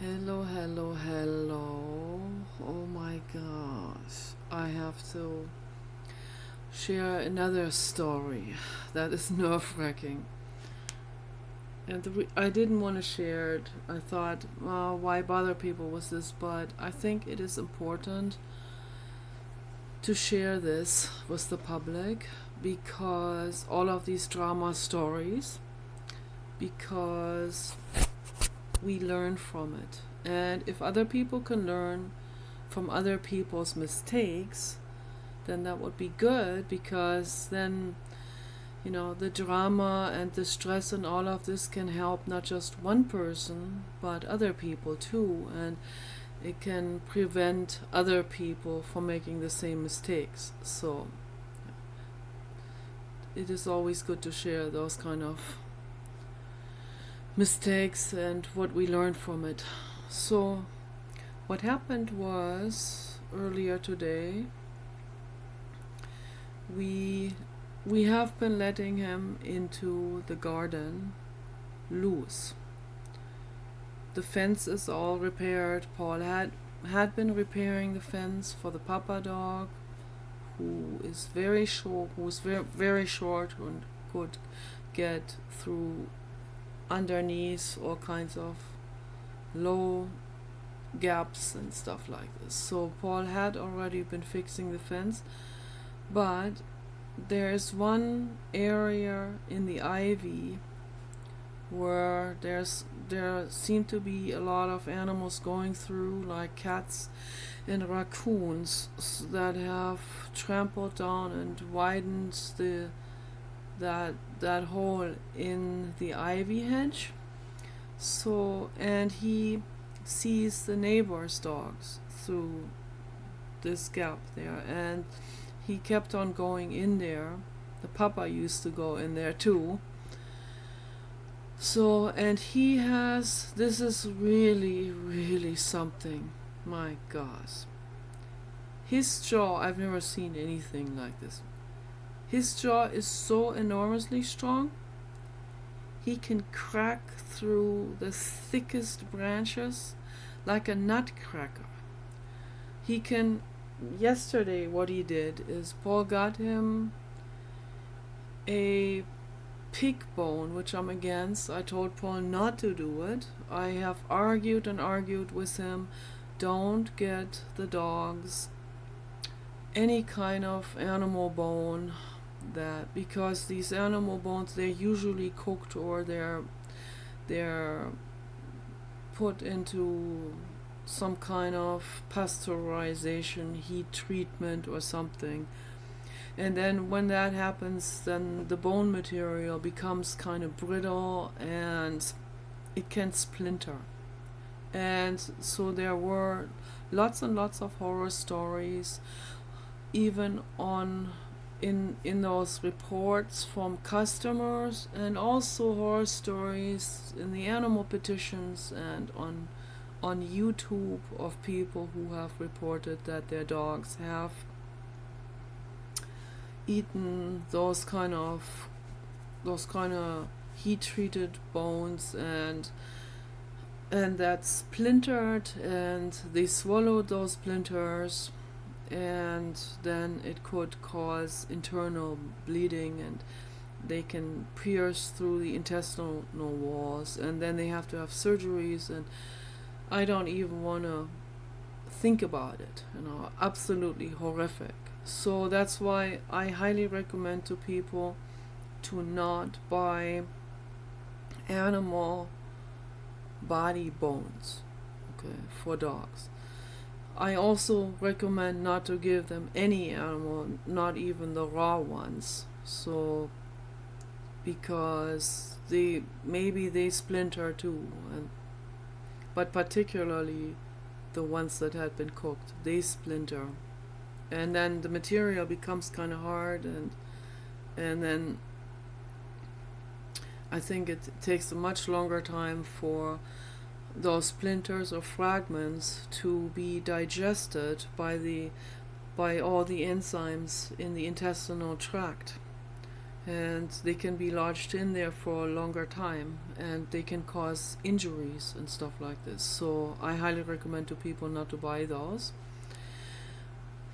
Hello, hello, hello. Oh my gosh. I have to share another story that is nerve wracking. And I didn't want to share it. I thought, well, why bother people with this? But I think it is important to share this with the public because all of these drama stories, because we learn from it. And if other people can learn from other people's mistakes, then that would be good because then, the drama and the stress and all of this can help not just one person but other people too. And it can prevent other people from making the same mistakes. So it is always good to share those kind of mistakes and what we learned from it. So what happened was earlier today we have been letting him into the garden loose. The fence is all repaired. Paul had been repairing the fence for the papa dog, who is very short, very short and could get through underneath all kinds of low gaps and stuff like this. So Paul had already been fixing the fence, but there's one area in the ivy where there seem to be a lot of animals going through, like cats and raccoons that have trampled down and widened that hole in the ivy hedge. So, and he sees the neighbor's dogs through this gap there, and he kept on going in there. The papa used to go in there too. So, and this is really, really something. My gosh. His jaw, I've never seen anything like this. His jaw is so enormously strong. He can crack through the thickest branches like a nutcracker. Yesterday what he did is Paul got him a pig bone, which I'm against. I told Paul not to do it. I have argued and argued with him. Don't get the dogs any kind of animal bone, because these animal bones, they're usually cooked or they're put into some kind of pasteurization, heat treatment or something. And then when that happens, then the bone material becomes kind of brittle and it can splinter. And so there were lots and lots of horror stories, even in those reports from customers, and also horror stories in the animal petitions and on YouTube of people who have reported that their dogs have eaten those kind of heat treated bones and that splintered, and they swallowed those splinters, and then it could cause internal bleeding, and they can pierce through the intestinal walls, and then they have to have surgeries, and I don't even want to think about it. Absolutely horrific. So that's why I highly recommend to people to not buy animal body bones, for dogs. I also recommend not to give them any animal, not even the raw ones. So, because maybe they splinter too, but particularly the ones that had been cooked, they splinter, and then the material becomes kind of hard, and then I think it takes a much longer time for those splinters or fragments to be digested by all the enzymes in the intestinal tract. and they can be lodged in there for a longer time, and they can cause injuries and stuff like this. So I highly recommend to people not to buy those.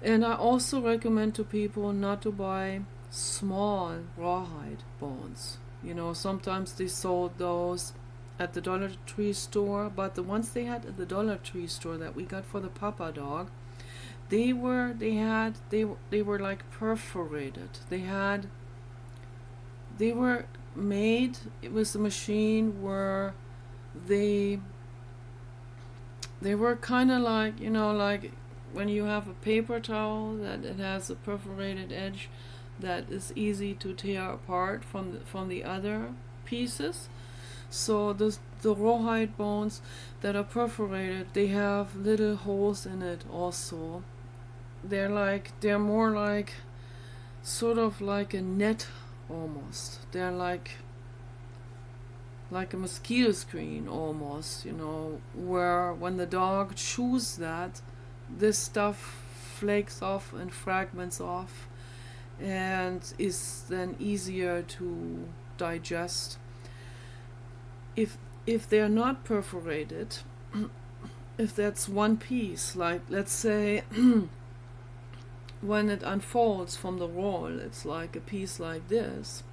And I also recommend to people not to buy small rawhide bones. Sometimes they sold those at the Dollar Tree store, but the ones they had at the Dollar Tree store that we got for the Papa dog, they were like perforated. They were made. It was a machine where they were kind of like, like when you have a paper towel that it has a perforated edge that is easy to tear apart from the other pieces. So the rawhide bones that are perforated, they have little holes in it also. They're more like sort of like a net almost. They're like a mosquito screen almost, where when the dog chews that, this stuff flakes off and fragments off and is then easier to digest. If they're not perforated, if that's one piece, like let's say when it unfolds from the roll, it's like a piece like this,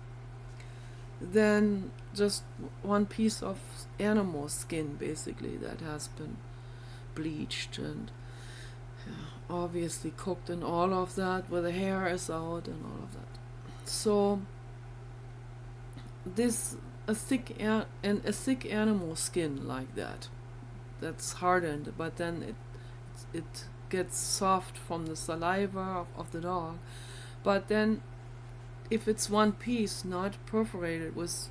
then just one piece of animal skin basically that has been bleached and obviously cooked and all of that, where the hair is out and all of that. So a thick animal skin like that's hardened, but then it gets soft from the saliva of the dog. But then if it's one piece not perforated with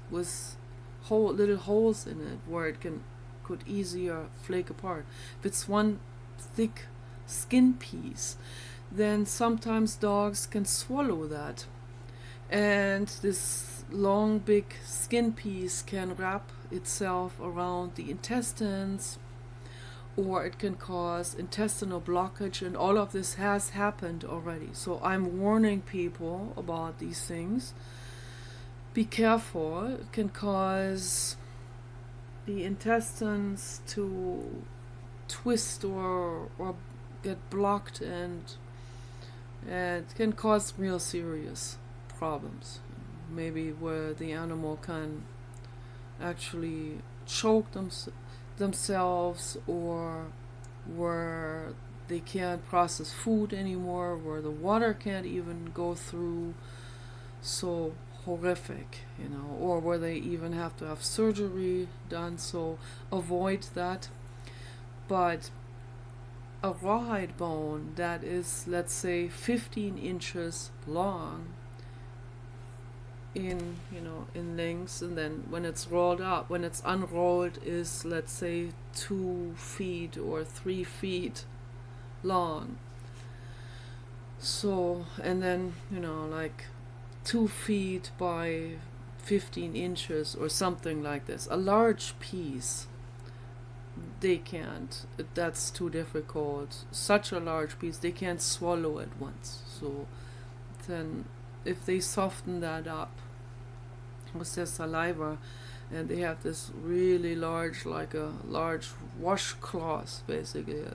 little holes in it where it could easier flake apart, if it's one thick skin piece, then sometimes dogs can swallow that, and this long big skin piece can wrap itself around the intestines, or it can cause intestinal blockage, and all of this has happened already. So I'm warning people about these things. Be careful. It can cause the intestines to twist or get blocked, and it can cause real serious problems. Maybe where the animal can actually choke themselves, or where they can't process food anymore, where the water can't even go through. So horrific, or where they even have to have surgery done. So avoid that. But a rawhide bone that is, let's say, 15 inches long in length, and then when it's unrolled is, let's say, 2 feet or 3 feet long. So, and then like 2 feet by 15 inches or something like this, a large piece. They can't, that's too difficult. Such a large piece, they can't swallow at once. So then if they soften that up with their saliva, and they have this really large, like a large washcloth basically,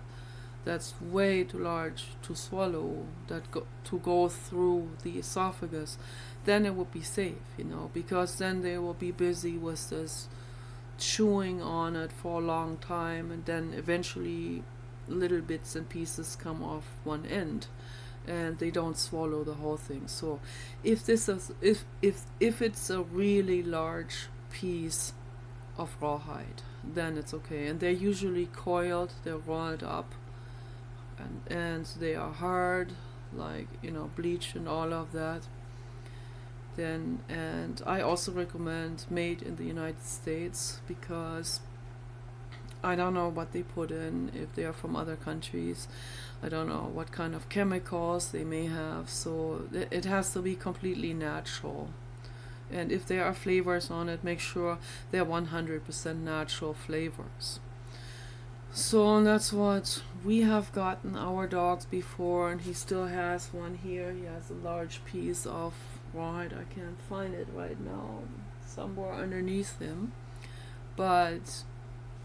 that's way too large to swallow, to go through the esophagus, then it would be safe, because then they will be busy with this chewing on it for a long time, and then eventually little bits and pieces come off one end, and they don't swallow the whole thing. So if it's a really large piece of rawhide, then it's okay, and they're usually coiled, they're rolled up, and they are hard, like bleached and all of that. Then, and I also recommend made in the United States, because I don't know what they put in, if they are from other countries. I don't know what kind of chemicals they may have, so it has to be completely natural. And if there are flavors on it, make sure they're 100% natural flavors. So that's what we have gotten our dogs before, and he still has one here. He has a large piece of rawhide. I can't find it right now, somewhere underneath him. But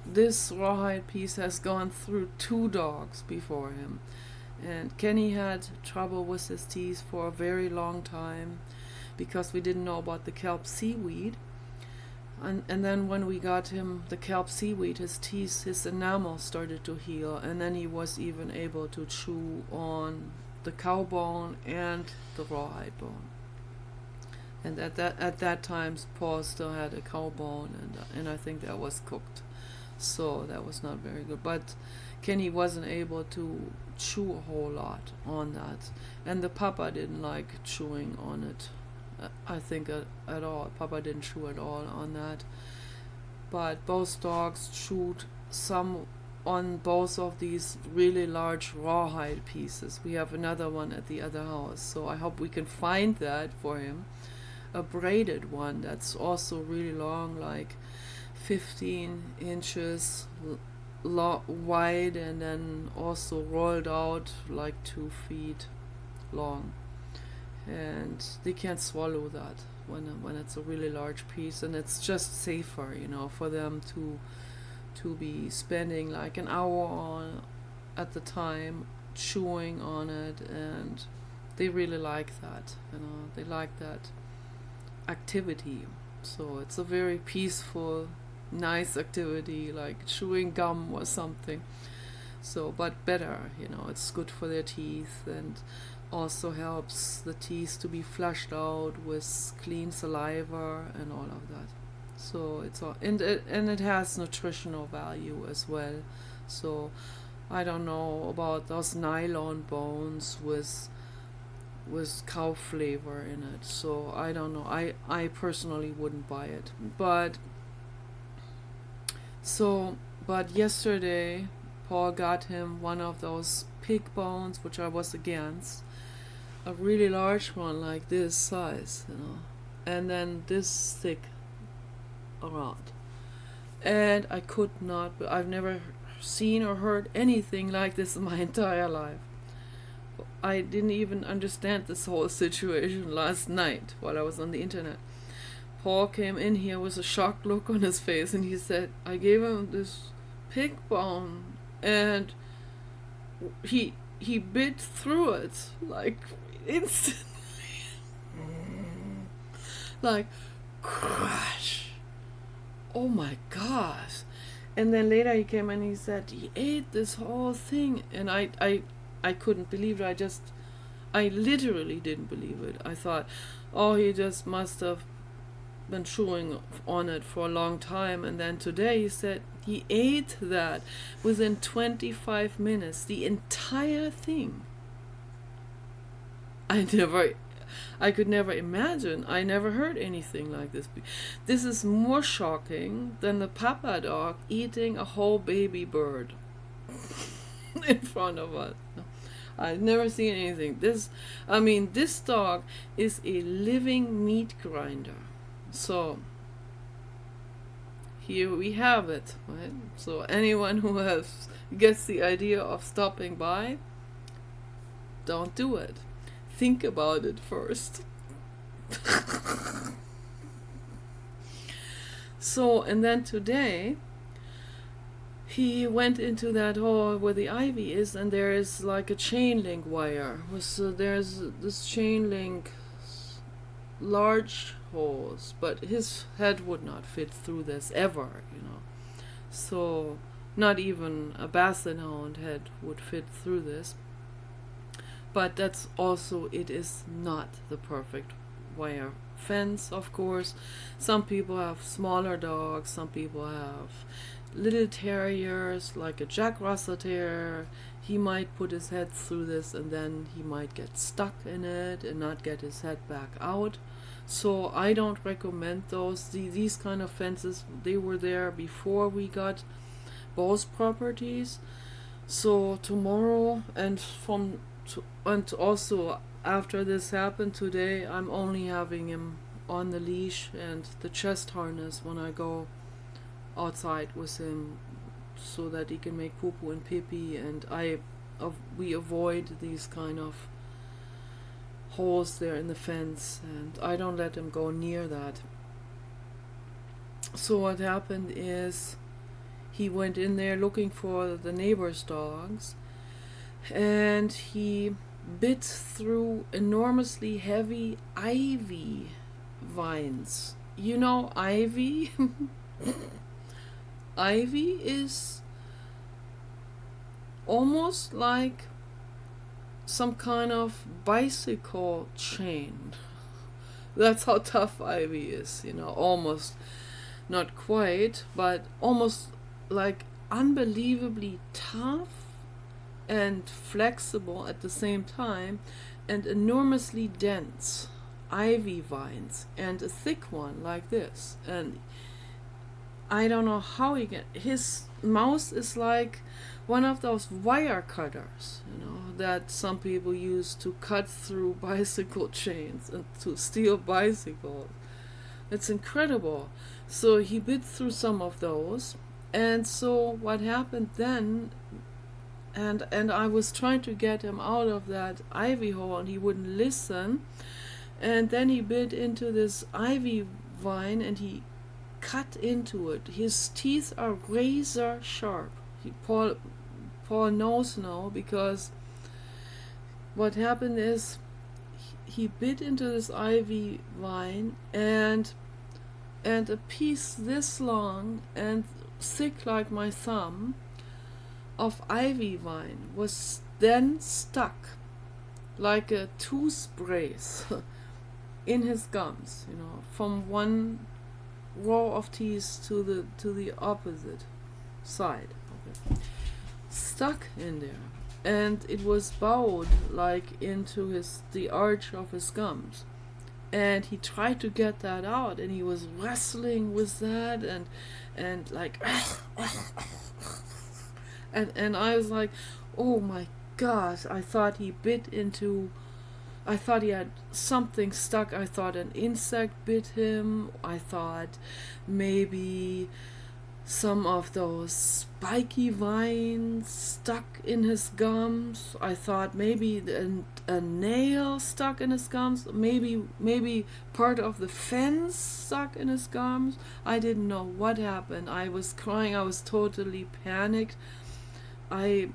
this rawhide piece has gone through 2 dogs before him. And Kenny had trouble with his teeth for a very long time because we didn't know about the kelp seaweed. And then when we got him the kelp seaweed, his teeth, his enamel started to heal, and then he was even able to chew on the cow bone and the rawhide bone. And at that time, Paul still had a cow bone, and I think that was cooked, so that was not very good. But Kenny wasn't able to chew a whole lot on that, and the papa didn't like chewing on it. I think at all. Papa didn't chew at all on that. But both dogs chewed some on both of these really large rawhide pieces. We have another one at the other house, so I hope we can find that for him. A braided one that's also really long, like 15 inches wide, and then also rolled out like 2 feet long. And they can't swallow that when it's a really large piece, and it's just safer, for them to be spending like an hour on at the time chewing on it, and they really like that. They like that activity. So it's a very peaceful, nice activity, like chewing gum or something. So, but better, it's good for their teeth, and also helps the teeth to be flushed out with clean saliva and all of that. So it's all, and it has nutritional value as well. So I don't know about those nylon bones with cow flavor in it. So I don't know. I personally wouldn't buy it. But yesterday Paul got him one of those pig bones, which I was against. A really large one, like this size, and then this thick around. And I could not, I've never seen or heard anything like this in my entire life. I didn't even understand this whole situation last night while I was on the internet. Paul came in here with a shocked look on his face, and he said, I gave him this pig bone, and he bit through it, like, instantly. Like, crash. Oh my gosh. And then later he came and he said he ate this whole thing, and I couldn't believe it. I literally didn't believe it. I thought, oh, he just must have been chewing on it for a long time. And then today he said he ate that within 25 minutes, the entire thing. I could never imagine. I never heard anything like this. This is more shocking than the papa dog eating a whole baby bird in front of us. I've never seen anything. This dog is a living meat grinder. So here we have it, right? So anyone who gets the idea of stopping by, don't do it. Think about it first. So, and then today he went into that hole where the ivy is, and there is like a chain link wire. So there's this chain link, large holes, but his head would not fit through this ever, So not even a basset hound head would fit through this. But that's also, it is not the perfect wire fence, of course. Some people have smaller dogs, some people have little terriers, like a Jack Russell Terrier. He might put his head through this, and then he might get stuck in it and not get his head back out. So I don't recommend those. These kind of fences, they were there before we got both properties. So tomorrow and also after this happened today, I'm only having him on the leash and the chest harness when I go outside with him, so that he can make poo-poo and pee-pee, and we avoid these kind of holes there in the fence, and I don't let him go near that. So what happened is he went in there looking for the neighbor's dogs, and he bit through enormously heavy ivy vines. You know ivy? Ivy is almost like some kind of bicycle chain. That's how tough ivy is, almost, not quite, but almost like unbelievably tough and flexible at the same time, and enormously dense ivy vines, and a thick one like this. And I don't know how his mouth is like one of those wire cutters, that some people use to cut through bicycle chains and to steal bicycles. It's incredible. So he bit through some of those, and so what happened then, and I was trying to get him out of that ivy hole, and he wouldn't listen, and then he bit into this ivy vine, and he cut into it. His teeth are razor sharp. Paul knows now, because what happened is he bit into this ivy vine, and a piece this long and thick like my thumb of ivy vine was then stuck like a tooth brace in his gums, from one row of teeth to the opposite side of it, stuck in there, and it was bowed like into the arch of his gums, and he tried to get that out, and he was wrestling with that, and like and I was like, oh my gosh, I thought he had something stuck. I thought an insect bit him. I thought maybe some of those spiky vines stuck in his gums. I thought maybe a nail stuck in his gums. Maybe part of the fence stuck in his gums. I didn't know what happened. I was crying. I was totally panicked. I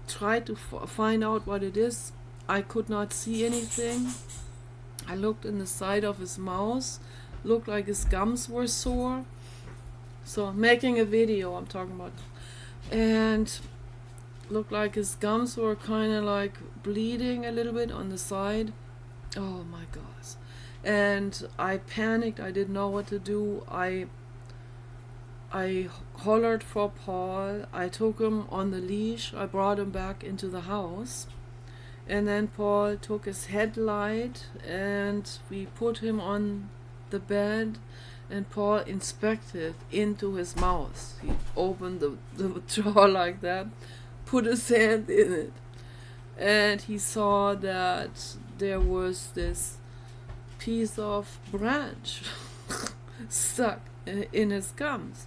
tried to find out what it is. I could not see anything. I looked in the side of his mouth. Looked like his gums were sore. So I'm making a video, I'm talking about. And looked like his gums were kind of like bleeding a little bit on the side. Oh my gosh. And I panicked. I didn't know what to do. I hollered for Paul. I took him on the leash. I brought him back into the house. And then Paul took his headlight, and we put him on the bed, and Paul inspected into his mouth. He opened the jaw like that, put his hand in it, and he saw that there was this piece of branch stuck in his gums.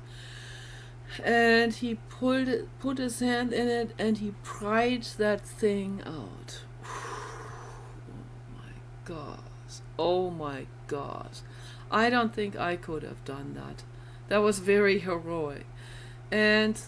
And he put his hand in it, and he pried that thing out. Oh my gosh. I don't think I could have done that. That was very heroic. And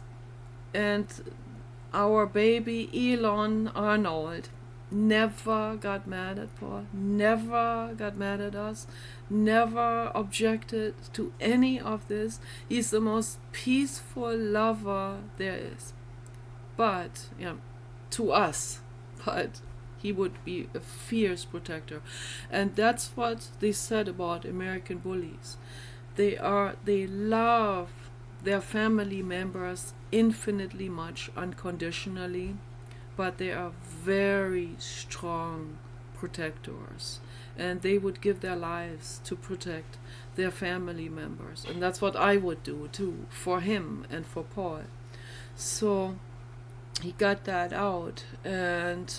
our baby Elon Arnold never got mad at Paul, never got mad at us, never objected to any of this. He's the most peaceful lover there is. But, to us. But he would be a fierce protector. And that's what they said about American bullies. They love their family members infinitely much, unconditionally, but they are very strong protectors. And they would give their lives to protect their family members. And that's what I would do too, for him and for Paul. So he got that out, and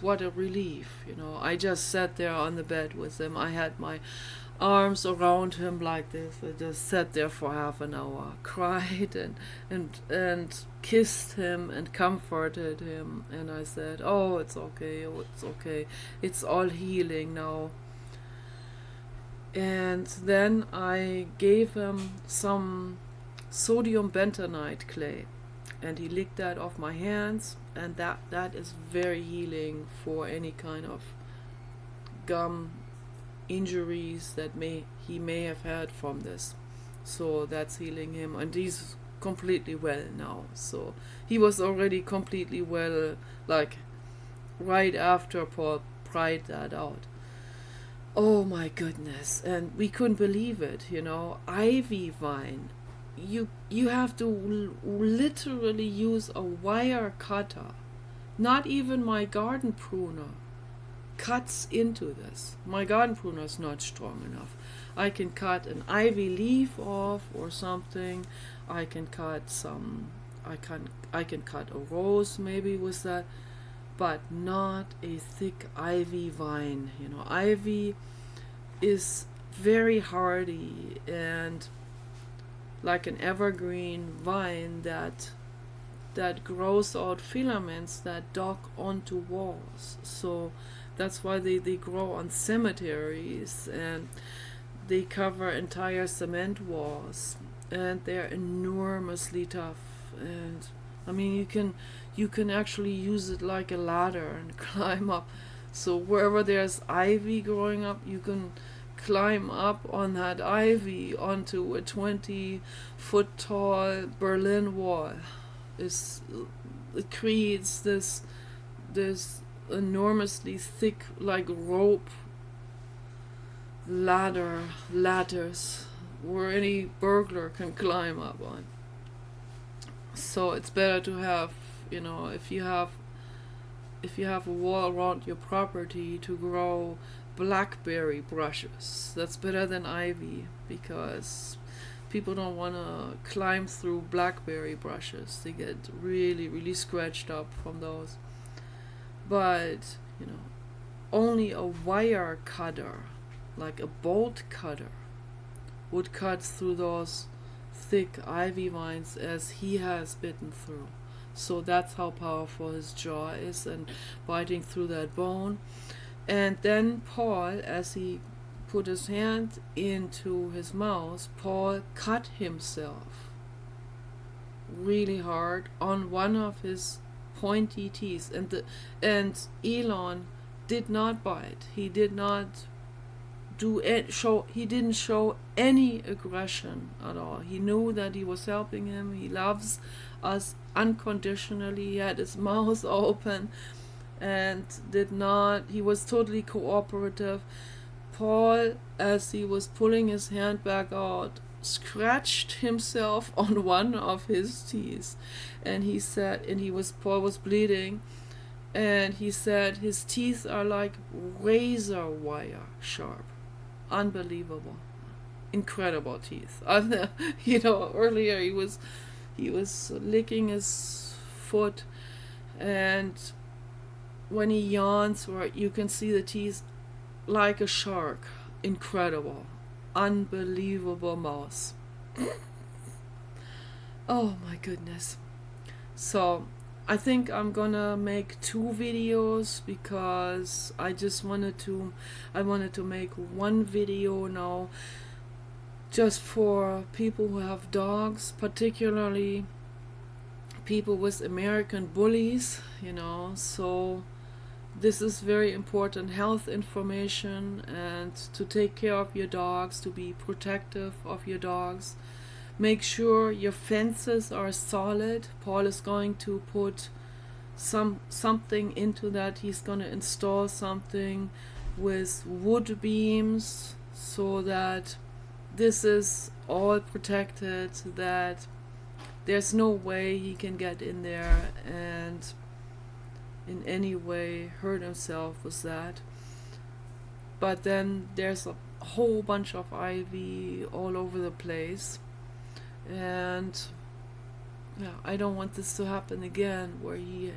what a relief, I just sat there on the bed with him. I had my arms around him like this. I just sat there for half an hour, cried and kissed him and comforted him, and I said, "Oh, it's okay. Oh, it's okay. It's all healing now." And then I gave him some sodium bentonite clay, and he licked that off my hands, and that is very healing for any kind of gum injuries that he may have had from this. So that's healing him, and he's completely well now. So he was already completely well, like right after Paul pried that out. Oh my goodness, and we couldn't believe it, ivy vine. You have to literally use a wire cutter. Not even my garden pruner cuts into this. My garden pruner is not strong enough. I can cut an ivy leaf off or something. I can cut I can cut a rose maybe with that, but not a thick ivy vine. Ivy is very hardy and like an evergreen vine that grows out filaments that dock onto walls. So that's why they grow on cemeteries, and they cover entire cement walls, and they're enormously tough. And I mean, you can actually use it like a ladder and climb up. So wherever there's ivy growing up, you can climb up on that ivy onto a 20-foot tall Berlin Wall. It creates this enormously thick, like rope ladders where any burglar can climb up on. So it's better to have, if you have a wall around your property, to grow blackberry brushes. That's better than ivy, because people don't want to climb through blackberry brushes. They get really, really scratched up from those. But, only a wire cutter, like a bolt cutter, would cut through those thick ivy vines as he has bitten through. So that's how powerful his jaw is, and biting through that bone. And then Paul, as he put his hand into his mouth, Paul cut himself really hard on one of his pointy teeth, and Elon did not bite. He did not he didn't show any aggression at all. He knew that he was helping him. He loves us unconditionally. He had his mouth open and he was totally cooperative. Paul, as he was pulling his hand back out, scratched himself on one of his teeth, and he said, Paul was bleeding, and he said his teeth are like razor wire sharp. Unbelievable, incredible teeth. Earlier he was licking his foot, and when he yawns, you can see the teeth like a shark. Incredible, unbelievable mouth. Oh my goodness. So I think I'm gonna make 2 videos, because I wanted to make one video now just for people who have dogs, particularly people with American bullies, so this is very important health information, and to take care of your dogs, to be protective of your dogs. Make sure your fences are solid. Paul is going to put something into that. He's going to install something with wood beams so that this is all protected, that there's no way he can get in there and in any way hurt himself with that. But then there's a whole bunch of ivy all over the place, and I don't want this to happen again, where he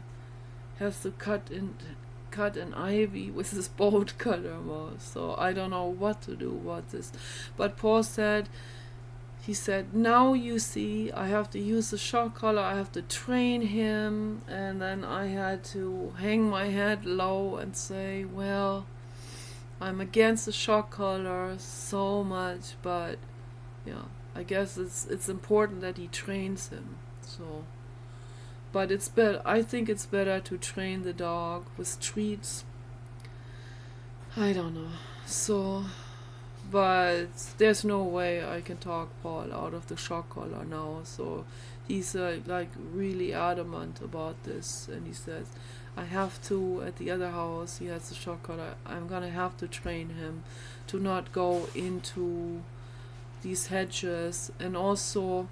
has to cut cut an ivy with his bolt cutter mouse. So I don't know what to do about this. But Paul said, he said, now you see, I have to use the shock collar, I have to train him. And then I had to hang my head low and say, well, I'm against the shock collar so much, but yeah, I guess it's important that he trains him. So, but it's better. I think it's better to train the dog with treats. I don't know. So, but there's no way I can talk Paul out of the shock collar now. So he's like really adamant about this, and he says, I have to, at the other house, he has the shock collar, I'm gonna have to train him to not go into these hedges. And also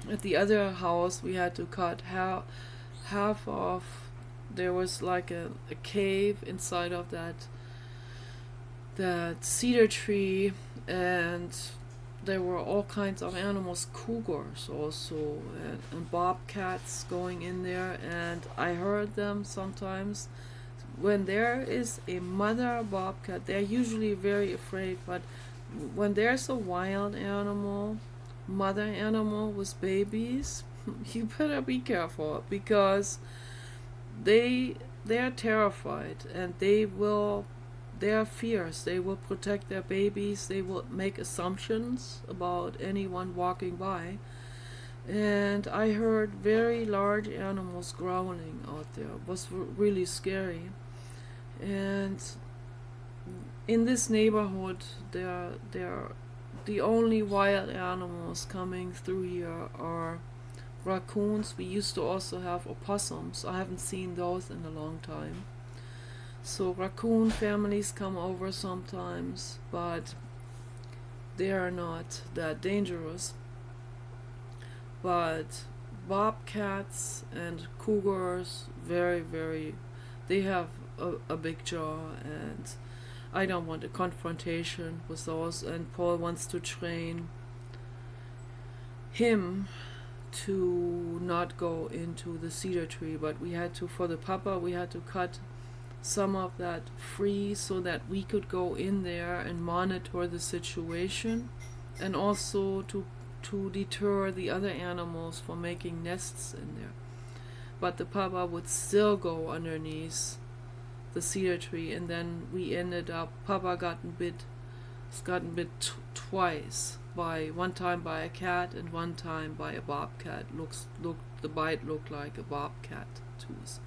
at the other house we had to cut half of, there was like a cave inside of that cedar tree, and there were all kinds of animals, cougars also, and bobcats going in there, and I heard them sometimes. When there is a mother bobcat, they're usually very afraid, but when there's a wild animal, mother animal with babies, you better be careful, because they're terrified, and they're fierce. They will protect their babies. They will make assumptions about anyone walking by. And I heard very large animals growling out there. It was really scary. And in this neighborhood, the only wild animals coming through here are raccoons. We used to also have opossums. I haven't seen those in a long time. So raccoon families come over sometimes, but they are not that dangerous. But bobcats and cougars, they have a big jaw, and I don't want a confrontation with those. And Paul wants to train him to not go into the cedar tree, but for the papa, we had to cut some of that free so that we could go in there and monitor the situation, and also to deter the other animals from making nests in there. But the papa would still go underneath the cedar tree, and then we ended up, papa gotten bit twice, one time by a cat and one time by a bobcat. The bite looked like a bobcat tooth.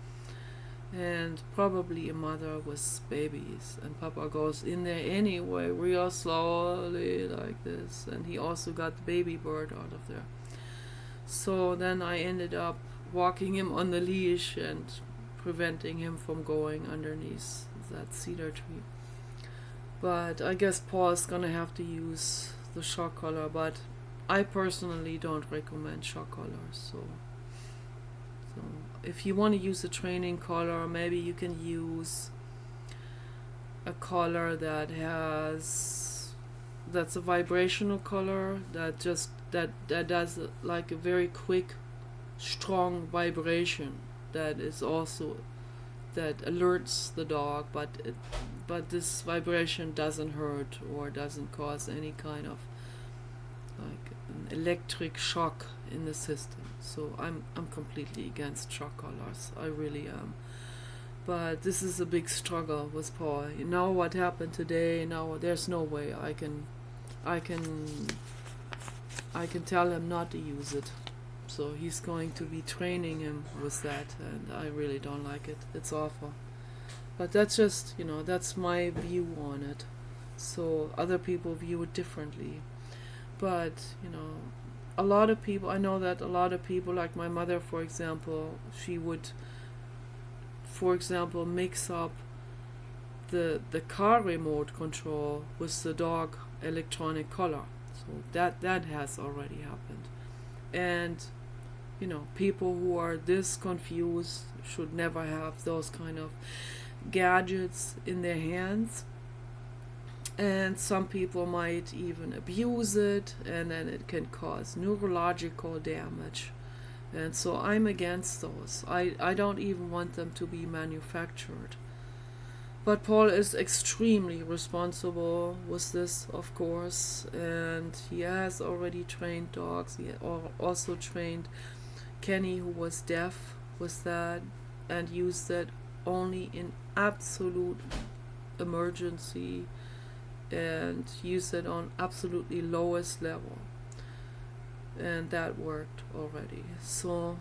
And probably a mother with babies, and papa goes in there anyway, real slowly like this, and he also got the baby bird out of there. So then I ended up walking him on the leash and preventing him from going underneath that cedar tree. But I guess Paul's gonna have to use the shock collar, but I personally don't recommend shock collars. So if you want to use a training collar, maybe you can use a collar that's a vibrational collar that does like a very quick, strong vibration that alerts the dog, but this vibration doesn't hurt or doesn't cause any kind of like an electric shock in the system. So I'm completely against shock collars. I really am. But this is a big struggle with Paul. You know what happened today? Now there's no way I can tell him not to use it. So he's going to be training him with that, and I really don't like it. It's awful. But that's just, that's my view on it. So other people view it differently. But, a lot of people, I know that a lot of people, like my mother, for example, she would, for example, mix up the car remote control with the dog electronic collar. So that has already happened. And, people who are this confused should never have those kind of gadgets in their hands. And some people might even abuse it, and then it can cause neurological damage. And so I'm against those. I don't even want them to be manufactured. But Paul is extremely responsible with this, of course, and he has already trained dogs. He also trained Kenny, who was deaf, with that, and used it only in absolute emergency, and used it on absolutely lowest level, and that worked already. So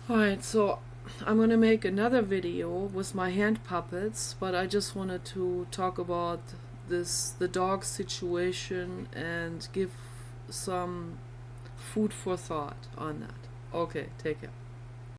alright, so I'm gonna make another video with my hand puppets, but I just wanted to talk about the dog situation and give some food for thought on that. Okay, take care.